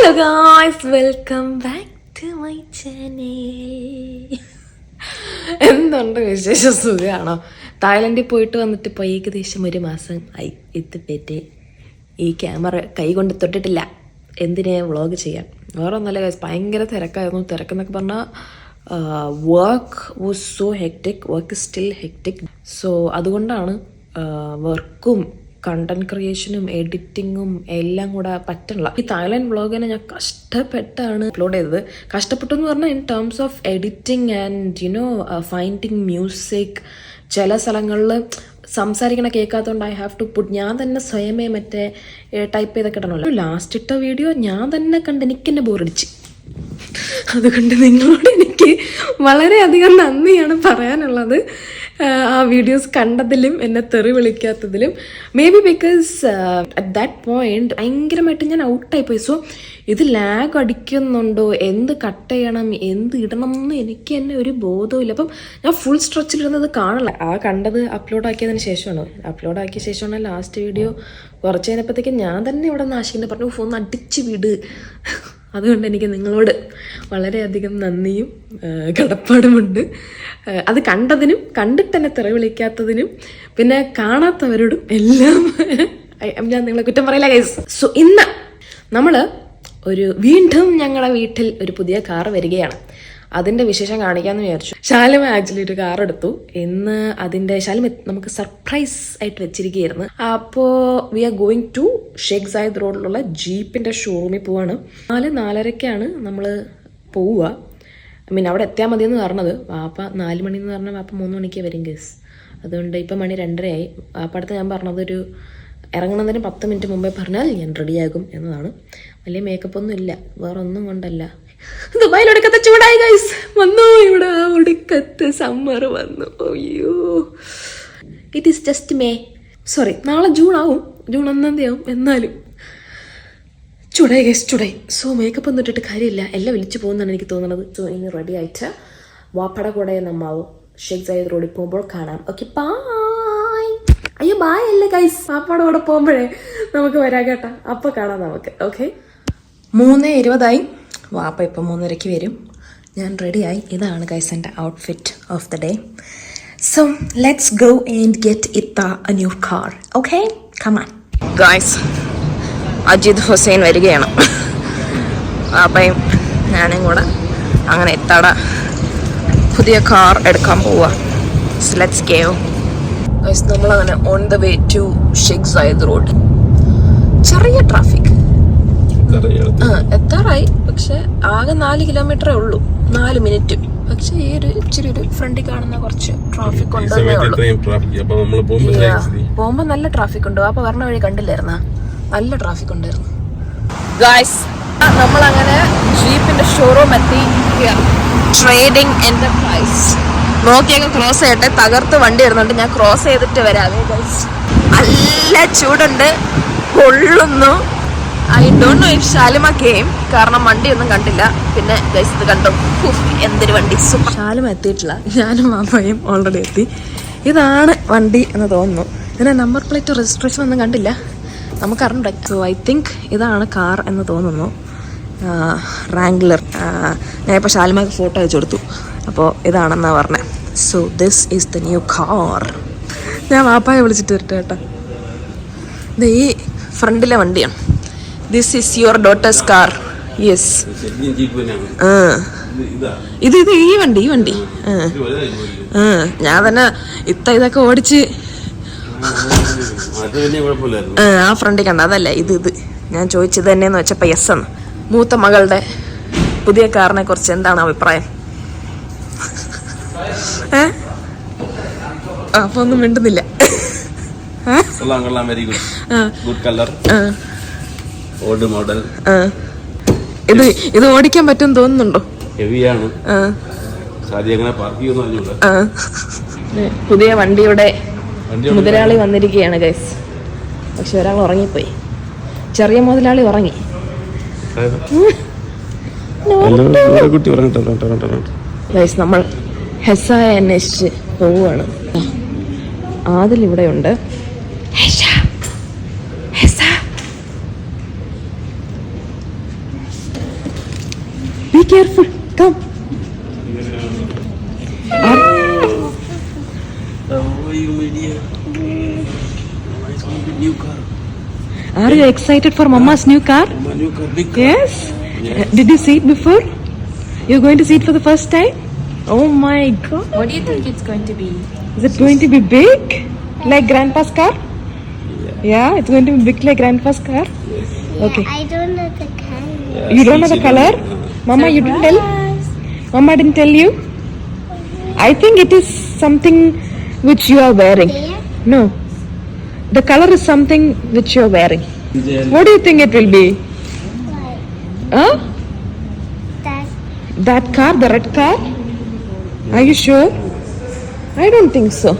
Hello guys, welcome back to my channel. എന്തുണ്ട് വിശേഷം? സുഖമാണോ? തായ്ലൻഡിൽ പോയിട്ട് വന്നിട്ട് ഇപ്പോൾ ഏകദേശം 1 മാസം ആയി. എത്തിപ്പറ്റി ഈ ക്യാമറ കൈ കൊണ്ട് തൊട്ടിട്ടില്ല. എന്തിനാ വ്ളോഗ് ചെയ്യാൻ? വേറെ ഒന്നല്ല ഗൈസ്, ഭയങ്കര തിരക്കായിരുന്നു. തിരക്കെന്നൊക്കെ പറഞ്ഞാൽ work was so hectic. Work still hectic. So അതുകൊണ്ടാണ് വർക്കും കണ്ടന്റ് ക്രിയേഷനും എഡിറ്റിങ്ങും എല്ലാം കൂടെ പറ്റണില്ല. ഈ തായ്ലാൻഡ് വ്ളോഗിനെ ഞാൻ കഷ്ടപ്പെട്ടാണ് അപ്ലോഡ് ചെയ്തത്. കഷ്ടപ്പെട്ടു എന്ന് പറഞ്ഞാൽ in terms of editing and finding music. ചില സ്ഥലങ്ങളിൽ സംസാരിക്കണ കേൾക്കാത്തതുകൊണ്ട് ഐ ഹാവ് ടു പുട്ട്. ഞാൻ തന്നെ സ്വയമേ മറ്റേ ടൈപ്പ് ചെയ്തൊക്കെ ഇടണമല്ലോ. ലാസ്റ്റ് ഇട്ട വീഡിയോ ഞാൻ തന്നെ കണ്ട് എനിക്ക് തന്നെ ബോറടിച്ച്. അതുകൊണ്ട് നിങ്ങളോട് എനിക്ക് വളരെയധികം നന്ദിയാണ് പറയാനുള്ളത്. ആ വീഡിയോസ് കണ്ടതിലും എന്നെ തെറി വിളിക്കാത്തതിലും. May be because at that point ഭയങ്കരമായിട്ട് ഞാൻ ഔട്ടായിപ്പോയി. സോ ഇത് ലാഗ് അടിക്കുന്നുണ്ടോ, എന്ത് കട്ട് ചെയ്യണം, എന്ത് ഇടണം എന്ന് എനിക്ക് തന്നെ ഒരു ബോധവുമില്ല. അപ്പം ഞാൻ ഫുൾ സ്ട്രെച്ചിലിരുന്നത് കാണില്ല. കണ്ടത് അപ്ലോഡ് ആക്കിയതിന് ശേഷമാണ്. അപ്ലോഡ് ആക്കിയ ശേഷമാണ് ലാസ്റ്റ് വീഡിയോ. കുറച്ച് കഴിഞ്ഞപ്പോഴത്തേക്കും ഞാൻ തന്നെ ഇവിടെ നാശിക്കുന്നത് പറഞ്ഞു, ഫോൺ അടിച്ച് വിട്. അതുകൊണ്ട് എനിക്ക് നിങ്ങളോട് വളരെയധികം നന്ദിയും കടപ്പാടുമുണ്ട്. അത് കണ്ടതിനും കണ്ടിട്ട് തന്നെ തെറി വിളിക്കാത്തതിനും പിന്നെ കാണാത്തവരോടും എല്ലാം ഞാൻ നിങ്ങളെ കുറ്റം പറയില്ല ഗൈസ്. സോ ഇന്ന് നമ്മൾ വീണ്ടും ഞങ്ങളുടെ വീട്ടിൽ ഒരു പുതിയ കാർ വരികയാണ്. അതിൻ്റെ വിശേഷം കാണിക്കാമെന്ന് വിചാരിച്ചു. ശാലിമ ആക്ച്വലി ഒരു കാർ എടുത്തു. ഇന്ന് അതിൻ്റെ ശാലിമ നമുക്ക് സർപ്രൈസ് ആയിട്ട് വെച്ചിരിക്കുകയായിരുന്നു. അപ്പോൾ we are going to Sheikh Zayed റോഡിലുള്ള ജീപ്പിൻ്റെ ഷോറൂമിൽ പോവാണ്. 4:30 നമ്മൾ പോവുക. അവിടെ എത്തിയാൽ മതിയെന്ന് പറഞ്ഞത്. വാപ്പ 4 മണി എന്ന് പറഞ്ഞാൽ വാപ്പ 3 മണിക്ക് വരും ഗസ്. അതുകൊണ്ട് ഇപ്പം മണി 2:30 ആയി. വാപ്പടുത്ത് ഞാൻ പറഞ്ഞത് ഇറങ്ങുന്നതിന് 10 മിനിറ്റ് മുമ്പേ പറഞ്ഞാൽ ഞാൻ റെഡിയാകും എന്നതാണ്. വലിയ മേക്കപ്പ് ഒന്നും ഇല്ല, വേറെ ഒന്നും കൊണ്ടല്ല. ദുബായിൽ ഒടുക്കത്തെ ചൂടായി ഗൈസ്. വന്നു ഇവിടെ ഒടുക്കത്തെ സമ്മർ വന്നു. അയ്യോ, it is just may. Sorry, നാളെ ജൂൺ ആവും, ജൂൺ 1 ആവും. എന്നാലും ചൂടായി ഗൈസ്, ചൂടായി. സോ മേക്കപ്പ് ഒന്നും ഇട്ടിട്ട് കാര്യമില്ല, എല്ലാം വിളിച്ചു പോകുന്നതാണ് എനിക്ക് തോന്നുന്നത്. സോ ഇനി റെഡി ആയിട്ട് വാപ്പയുടെ കൂടെ നമ്മൾ ഷേഖ് സായിദ് റോഡിൽ പോകുമ്പോൾ കാണാം. Okay, bye. അയ്യോ ബായ് അല്ലേ ഗൈസ്, വാപ്പയുടെ കൂടെ പോകുമ്പോഴേ നമുക്ക് വരാം കേട്ടോ. അപ്പോൾ കാണാം നമുക്ക്. ഓക്കെ, 3:20 വാപ്പ ഇപ്പം 3:30 വരും. ഞാൻ റെഡിയായി. ഇതാണ് ഗൈസ് എൻ്റെ outfit of the day. So let's go and get ഇത്ത a new car. Okay, come on guys. Ajith Hussain വരികയാണ്. വാപ്പയും ഞാനും കൂടെ അങ്ങനെ ഇത്തയുടെ പുതിയ കാർ എടുക്കാൻ പോവുക. So let's go guys. നമ്മളങ്ങനെ on the way to Sheikh Zayed road. ചെറിയ ട്രാഫിക് എത്താറായി, പക്ഷെ ആകെ 4 കിലോമീറ്ററേ ഉള്ളൂ, 4 മിനിറ്റ്. പക്ഷെ ഈ ഇച്ചിരി ഫ്രണ്ടിൽ കാണുന്ന കുറച്ച് ട്രാഫിക് ഉണ്ടെന്നേ ഉള്ളൂ. പോകുമ്പോ നല്ല ട്രാഫിക് ഉണ്ട്. അപ്പൊ പറഞ്ഞ വഴി കണ്ടില്ലായിരുന്ന നല്ല ട്രാഫിക് ഉണ്ടായിരുന്നു ഗായ്സ്. നമ്മളങ്ങനെ ജീപ്പിന്റെ ഷോറൂം എത്തി. ട്രേഡിംഗ് എന്റർപ്രൈസ് നോക്കിയൊക്കെ ക്രോസ് ചെയ്യട്ടെ. തകർത്ത് വണ്ടി വരുന്നുണ്ട്, ഞാൻ ക്രോസ് ചെയ്തിട്ട് വരാവേ ഗൈസ്. നല്ല ചൂടുണ്ട്, കൊള്ളുന്നു. I don't know if Shalima came, കാരണം വണ്ടിയൊന്നും കണ്ടില്ല. പിന്നെ ഗൈസ് ഇത് കണ്ടു, എന്തൊരു വണ്ടി. ശാലിമ എത്തിയിട്ടില്ല, ഞാനും മാമയും ഓൾറെഡി എത്തി. ഇതാണ് വണ്ടി എന്ന് തോന്നുന്നു. ഇതിന് നമ്പർ പ്ലേറ്റ് രജിസ്ട്രേഷൻ ഒന്നും കണ്ടില്ല, നമുക്കറിഞ്ഞൂടെ. സോ ഐ തിങ്ക് ഇതാണ് കാർ എന്ന് തോന്നുന്നു, റാംഗ്ലർ. ഞാനിപ്പോൾ ശാലിമക്ക് ഫോട്ടോ അയച്ചു കൊടുത്തു, അപ്പോൾ ഇതാണെന്നാണ് പറഞ്ഞത്. So this is the new car. ഞാൻ വാപ്പായെ വിളിച്ചിട്ട് വരട്ടെ കേട്ടോ. ഇത് ഈ ഫ്രണ്ടിലെ വണ്ടിയാണ്. This is your daughter's car. Yes. ഇത് ഈ വണ്ടി. ഞാൻ തന്നെ ഇതൊക്കെ ഓടിച്ച് ആ ഫ്രണ്ടിൽ കണ്ട അതല്ല ഇത്. ഞാൻ ചോദിച്ചത് തന്നെയെന്ന് വെച്ചപ്പോ യെസ് എന്ന്. മൂത്ത മകളുടെ പുതിയ കാറിനെ കുറിച്ച് എന്താണ് അഭിപ്രായം? അപ്പൊ ഒന്നും മിണ്ടുന്നില്ല. Old model. ഇത് ഓടിക്കാൻ പറ്റും തോന്നുന്നുണ്ടോ? ഹെവിയാണ്. പുതിയ വണ്ടിയുടെ മുതലാളി വന്നിരിക്കുകയാണ് ഗൈസ്. പക്ഷെ ഒരാൾ ഉറങ്ങിപ്പോയി, ചെറിയ മുതലാളി ഉറങ്ങി. ഗൈസ് നമ്മൾ ഹെസായ അന്വേഷിച്ച് പോവുകയാണ്. ആദിലിവിടെയുണ്ട്. careful. Come. How are you, my dear? It's going to be new car. Are you excited for Mama's new car? My new car, big car. Yes. Yes. Did you see it before? You're going to see it for the first time? Oh my God. What do you think it's going to be? Is it going to be big? Like Grandpa's car? Yeah, it's going to be big like Grandpa's car? Okay. I don't know the color. Yeah, You don't know the see, color? Mama, you didn't tell? Mama didn't tell you? I think it is something which you are wearing. There? No. The color is something which you are wearing. Then What do you think it will be? What? Huh? That. That car, the red car? Are you sure? I don't think so.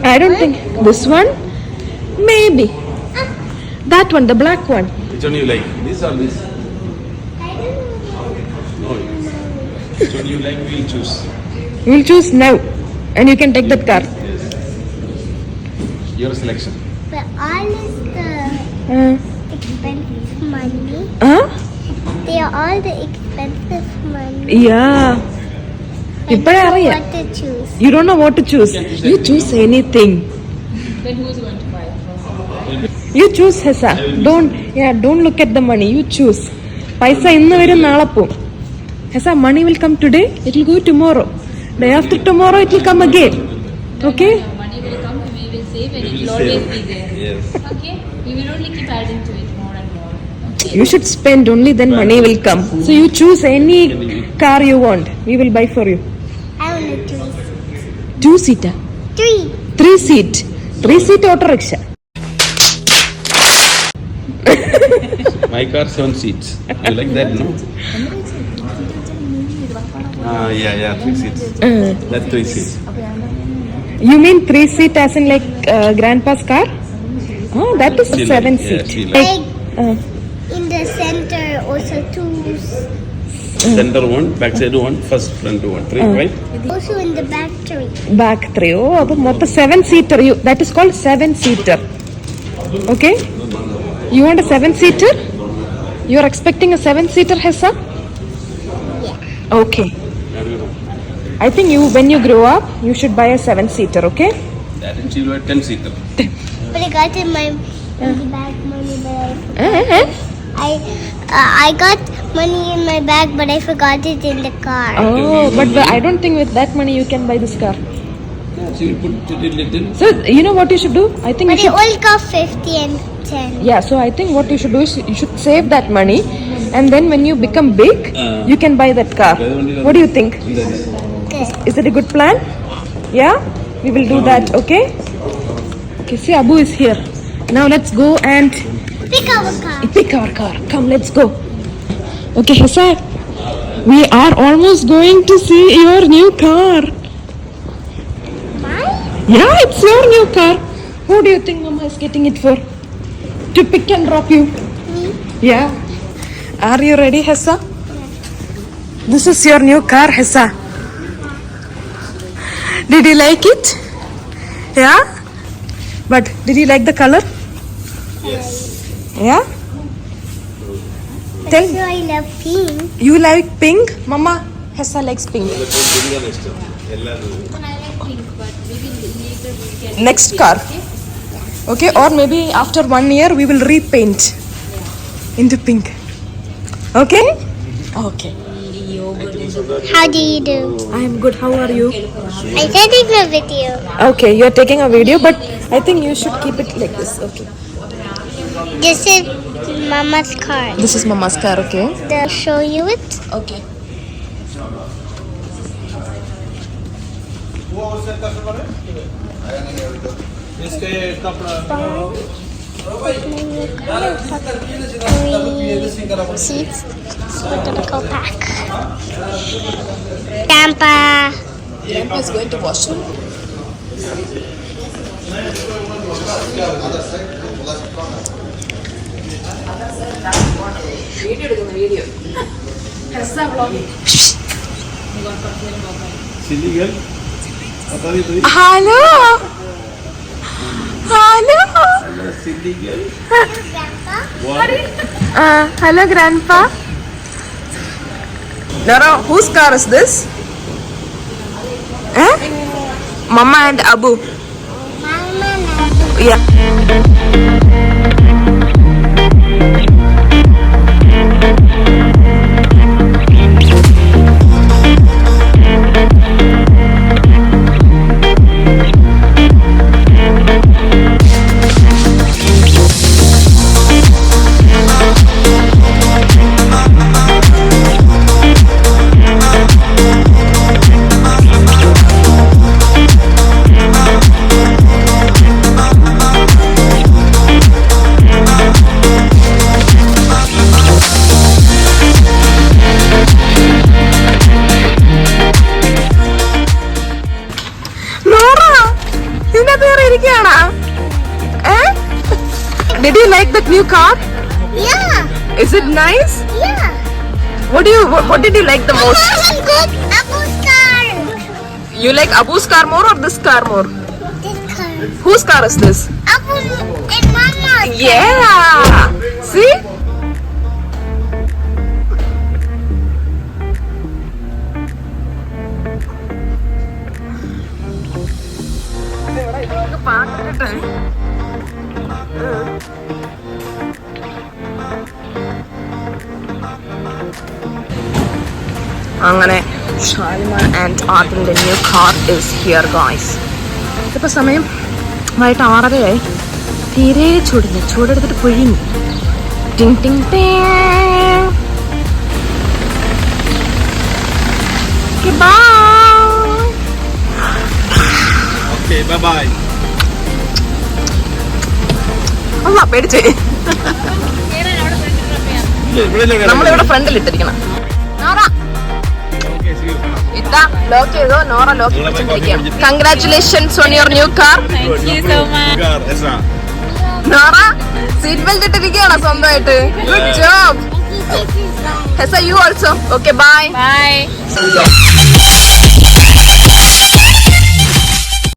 I don't think this one. Maybe that one, the black one. which one you like? This or this? I don't know. No. Which one you like? We'll choose. You'll choose now, and you can take that car. Yes. Your selection. But all is the Uh, expensive money. huh? They are all the expensive money. Yeah. I ഇപ്പഴേ don't know അറിയാം. what to choose. You don't know what to choose. You choose anything. Then who's going to buy it? You choose, Hessa. Don't look at the money. You choose. പൈസ ഇന്ന് വരും നാളെ പോവും. Hessa, money will come today. It will go tomorrow. Day after tomorrow, it will come again. Okay? Money will come, we will save, and it We will will always save. be there. Yes. Okay? We will only keep adding to it more and more. Okay? You should spend only, then money will come. So you choose any car you want. We will buy for you. I want to choose 2-seater. 3. 3-seat. 3-seat auto rickshaw. My car 7 seats. You like that, no? Yeah, 3 seats. That's 3 seats. You mean 3-seat as in like grandpa's car? Oh, that is She 7-seat. like- yeah, she like- Like in the center also 2. Center one, back side one, first front one. 3, right? Also in the battery. Back 3. Oh, അപ്പോൾ മൊത്തം 7-seater. That is called 7-seater. Okay? You want a 7-seater? You are expecting a 7-seater, Hessa? Yeah. Okay. I think when you grow up, you should buy a 7-seater, okay? That and she'll wear 10 seater. But I got in my bag money, but Eh? I got money in my bag, but I forgot it in the car. Oh, but I don't think with that money you can buy this car. Yeah, she will put it little. So, you know what you should do? I think you But it should... all got 50 and 10. Yeah, so I think what you should do is you should save that money, and then when you become big, you can buy that car. What do you think? Good. Is it a good plan? Yeah? We will do that, okay? Okay, see, Abu is here. Now let's go and Pick our car. pick our car. Come, let's go. Okay, Hessa, we are almost going to see your new car. Mine? Yeah, it's your new car. Who do you think Mama is getting it for? To pick and drop you? Me? Yeah. Are you ready, Hessa? This is your new car, Hessa. Did you like it? Yeah? But did you like the color? Yes. Yeah? Tell So I love pink. you like pink? Mama, Hessa likes pink. Next car. Okay, or maybe after 1 year we will repaint into pink. Okay? Okay. How do you do? I am good. How are you? I said in the video. Okay, you are taking a video, but I think you should keep it like this. Okay. This is Mama's car. This is Mama's car, okay? I'll show you it. Okay. Seats. So we're gonna go back. Grandpa. Grandpa is going to washroom. Video. Silly girl. What are you doing? Hello. Hello. Silly girl. Grandpa. What? Hello, Grandpa. Nora, whose car is this? Eh? Mama and Abu. Yeah. Did you like that new car? Yeah. Is it nice? Yeah. What did you like the most? Abu's car. You like Abu's car more or this car more? This car. Whose car is this? Abu and Mama's. Yeah. See? അങ്ങനെ Shalimar and ആദിലിന്റെ new car is here guys. ഇതിപ്പോൾ സമയം വൈകിട്ട് 6:30 തീരെ ചൂടില്ല, ചൂടെടുത്തിട്ട് പൊഴിഞ്ഞു. ടിങ് ടിങ് ടിങ്. Okay, bye. Okay, bye-bye. അല്ല പേടിച്ചേ, നമ്മളിവിടെ ഫ്രണ്ടിൽ ഇട്ടിരിക്കണം. Nora Okay, see you. ഇതാ ലോക്ക് ചെയ്തോ, നോറ ലോക്ക് ചെയ്തിരിക്കാം. Congratulations on your new car. Thank you so much. Car, Esra. Nora seat belt ഇട്ടിരിക്കുകയാണോ സ്വന്തമായിട്ട്? Good job. Hessa you also. Okay bye. Bye.